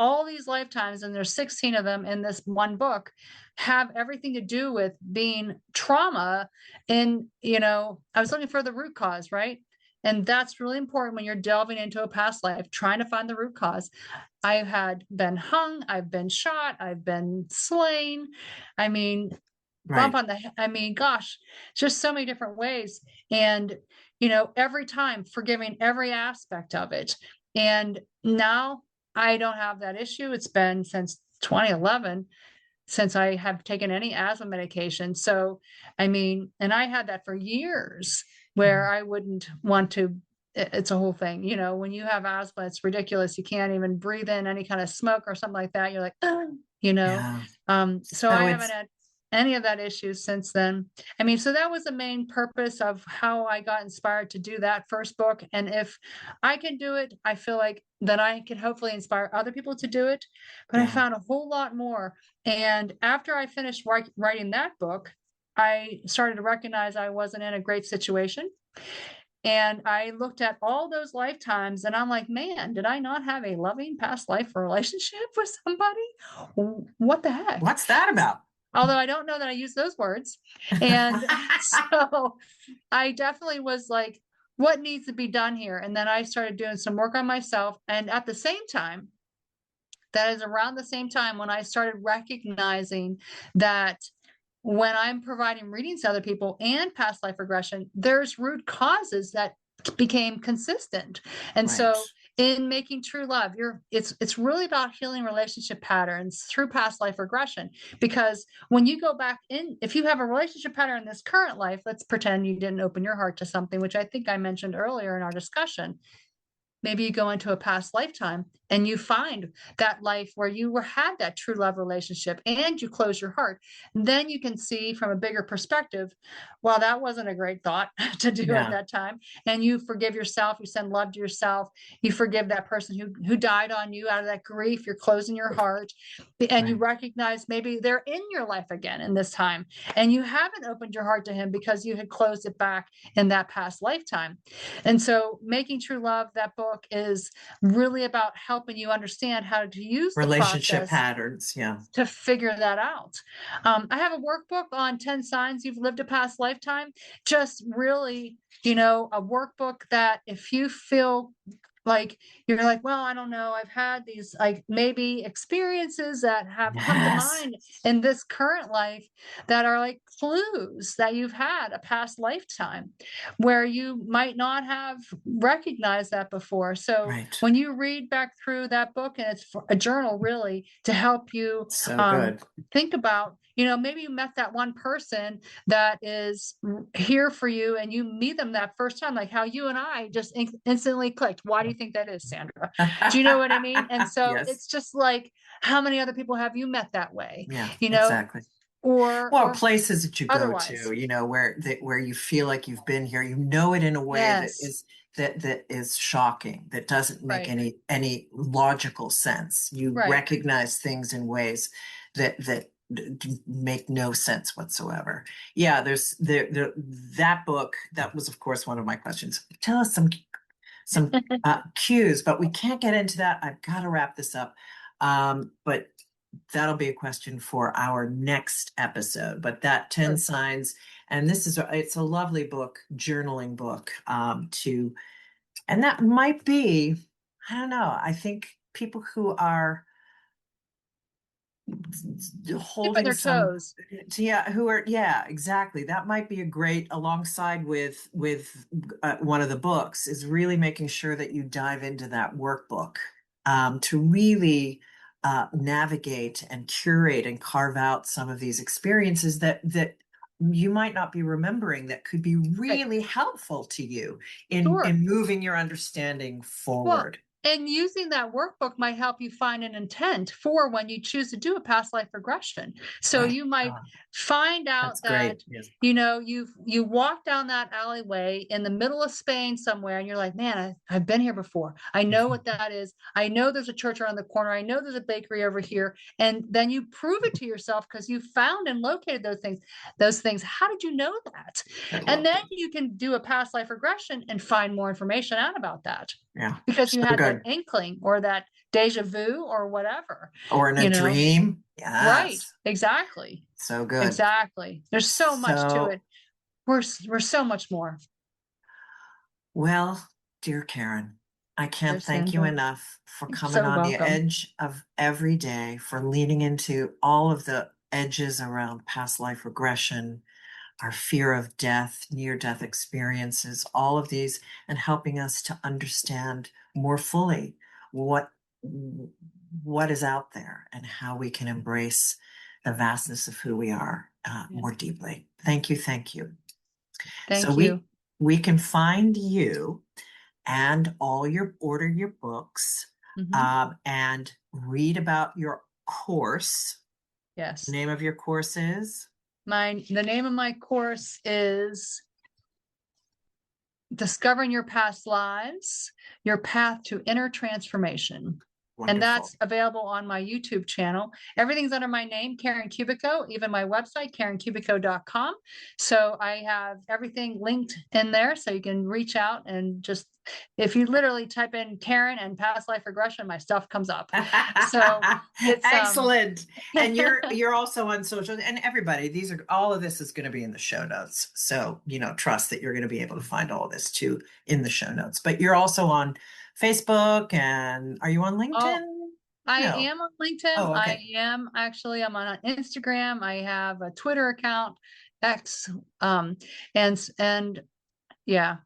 All these lifetimes, and there's 16 of them in this one book, have everything to do with being trauma. And, I was looking for the root cause, right? And that's really important when you're delving into a past life, trying to find the root cause. I had been hung, I've been shot, I've been slain. I mean, bump right. on the, I mean, gosh, just so many different ways. And, every time forgiving every aspect of it. And now I don't have that issue. It's been since 2011 since I have taken any asthma medication. So, I mean, and I had that for years where I wouldn't want to. It's a whole thing. When you have asthma, it's ridiculous. You can't even breathe in any kind of smoke or something like that. You're like, you know. Yeah. So So I haven't it's had any of that issues since then. I mean, so that was the main purpose of how I got inspired to do that first book. And if I can do it, I feel like that I can hopefully inspire other people to do it. But I yeah, found a whole lot more. And after I finished writing that book, I started to recognize I wasn't in a great situation. And I looked at all those lifetimes and I'm like, man, did I not have a loving past life relationship with somebody? What the heck? what's that about? Although I don't know that I use those words. And so I definitely was like, what needs to be done here? And then I started doing some work on myself. And at the same time, that is around the same time when I started recognizing that when I'm providing readings to other people and past life regression, there's root causes that became consistent. And Right. so in making true love, it's really about healing relationship patterns through past life regression. Because when you go back in, if you have a relationship pattern in this current life, let's pretend you didn't open your heart to something, which I think I mentioned earlier in our discussion. Maybe you go into a past lifetime and you find that life where you had that true love relationship and you close your heart. Then you can see from a bigger perspective, well, that wasn't a great thought to do at Yeah, that time. And you forgive yourself, you send love to yourself, you forgive that person who died on you out of that grief, you're closing your heart, and you right. recognize maybe they're in your life again in this time. And you haven't opened your heart to him because you had closed it back in that past lifetime. And so making true love, that book is really about helping you understand how to use the Relationship process patterns. Yeah. to figure that out. I have a workbook on 10 signs you've lived a past lifetime. Just really, a workbook that if you feel like you're like, well, I don't know, I've had these like maybe experiences that have come to Yes. mind in this current life that are like clues that you've had a past lifetime where you might not have recognized that before. So Right. when you read back through that book, and it's a journal really to help you So um, good. think about, maybe you met that one person that is here for you and you meet them that first time, like how you and I just instantly clicked. Why do you think that is, Sandra? Do you know what I mean? And so Yes. it's just like, how many other people have you met that way? Yeah, You know, exactly. Well, or places that you go otherwise. to, where you feel like you've been here, it in a way Yes. that is shocking, that doesn't make Right. any logical sense. You Right. recognize things in ways that make no sense whatsoever. Yeah, that book, that was of course one of my questions. Tell us some cues, but we can't get into that. I've got to wrap this up. But that'll be a question for our next episode. But that 10 Sure. signs, and it's a lovely book, journaling book, and that might be, I don't know, I think people who are Dipping holding their some, toes. yeah, exactly, that might be a great, alongside with one of the books, is really making sure that you dive into that workbook, to really navigate and curate and carve out some of these experiences that you might not be remembering, that could be Right. really helpful to you Sure. in moving your understanding Well, forward. and using that workbook might help you find an intent for when you choose to do a past life regression. So Right. you might find That's out that, great. Yes. you walk down that alleyway in the middle of Spain somewhere, and you're like, man, I've been here before. I know what that is. I know there's a church around the corner. I know there's a bakery over here. And then you prove it to yourself because you found and located those things. Those things. How did you know that? I And loved then it. you can do a past life regression and find more information out about that Yeah. because you So had that good. inkling or that deja vu or whatever, Or in a you know? dream. Right. Yes. Exactly. So good. Exactly. There's so much to So, it. We're so much more. well, dear Karen, I can't There's thank you Sandra. enough for You're coming so on the welcome. edge of every day, for leaning into all of the edges around past life regression, our fear of death, near death experiences, all of these, and helping us to understand more fully what what is out there and how we can embrace the vastness of who we are, Yeah. more deeply. Thank you, thank you. So Thank you. we can find you and order your books, Hmm. and read about your course. The Yes. name of your course is The name of my course is Discovering Your Past Lives, Your Path to Inner Transformation. And wonderful. that's available on my YouTube channel. Everything's under my name, Karen Kubicko, even my website, karenkubicko.com. So I have everything linked in there so you can reach out and just, if you literally type in Karen and past life regression, my stuff comes up. So it's Excellent. And you're also on social, and everybody, all of this is going to be in the show notes. So, trust that you're going to be able to find all of this too in the show notes. But you're also on Facebook, and are you on oh, LinkedIn? I No. am on LinkedIn. Oh, okay. I'm on Instagram. I have a Twitter account, X, and yeah.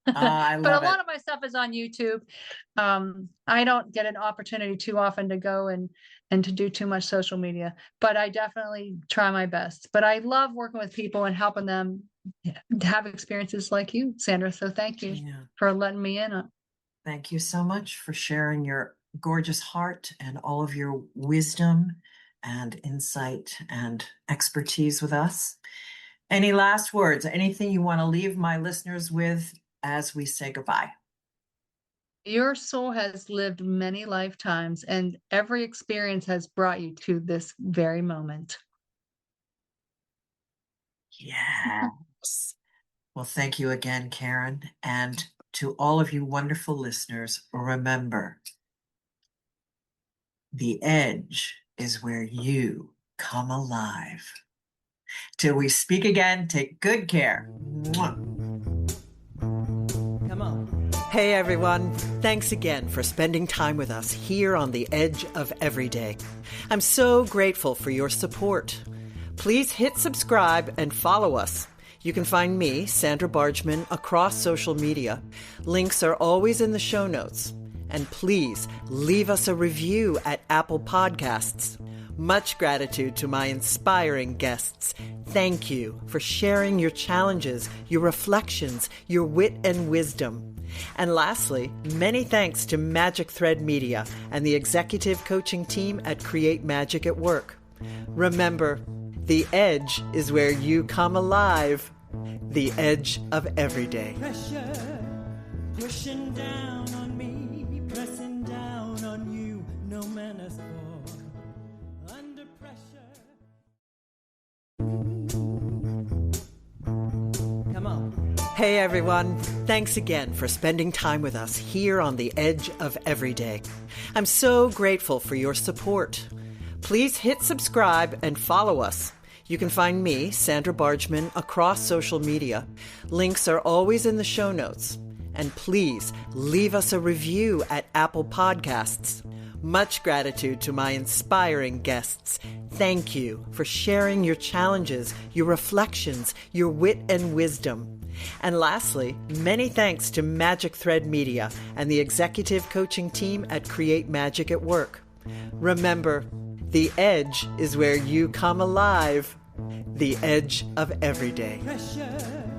I But a love lot it. of my stuff is on YouTube. I don't get an opportunity too often to go and to do too much social media, but I definitely try my best. But I love working with people and helping them have experiences like you, Sandra. So thank you Yeah. for letting me in. Thank you so much for sharing your gorgeous heart and all of your wisdom and insight and expertise with us. Any last words? Anything you want to leave my listeners with as we say goodbye? Your soul has lived many lifetimes, and every experience has brought you to this very moment. Yes. Well, thank you again, Karen. And to all of you wonderful listeners, remember, the edge is where you come alive. Till we speak again, take good care. Mwah. Come on. Hey everyone, thanks again for spending time with us here on the Edge of Everyday. I'm so grateful for your support. Please hit subscribe and follow us. You can find me, Sandra Bargman, across social media. Links are always in the show notes. And please leave us a review at Apple Podcasts. Much gratitude to my inspiring guests. Thank you for sharing your challenges, your reflections, your wit and wisdom. And lastly, many thanks to Magic Thread Media and the executive coaching team at Create Magic at Work. Remember, the edge is where you come alive. The edge of every day. Pressure, pushing down on me, pressing down on you, no man has fall. Under pressure. Come on. Hey everyone, thanks again for spending time with us here on the Edge of Everyday. I'm so grateful for your support. Please hit subscribe and follow us. You can find me, Sandra Bargman, across social media. Links are always in the show notes. And please leave us a review at Apple Podcasts. Much gratitude to my inspiring guests. Thank you for sharing your challenges, your reflections, your wit and wisdom. And lastly, many thanks to Magic Thread Media and the executive coaching team at Create Magic at Work. Remember, the edge is where you come alive. The edge of every day. Pressure,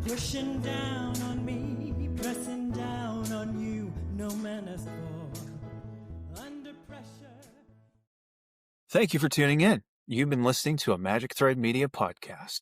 pushing down on me, pressing down on you, no man has fall. Under pressure. Thank you for tuning in. You've been listening to a Magic Thread Media podcast.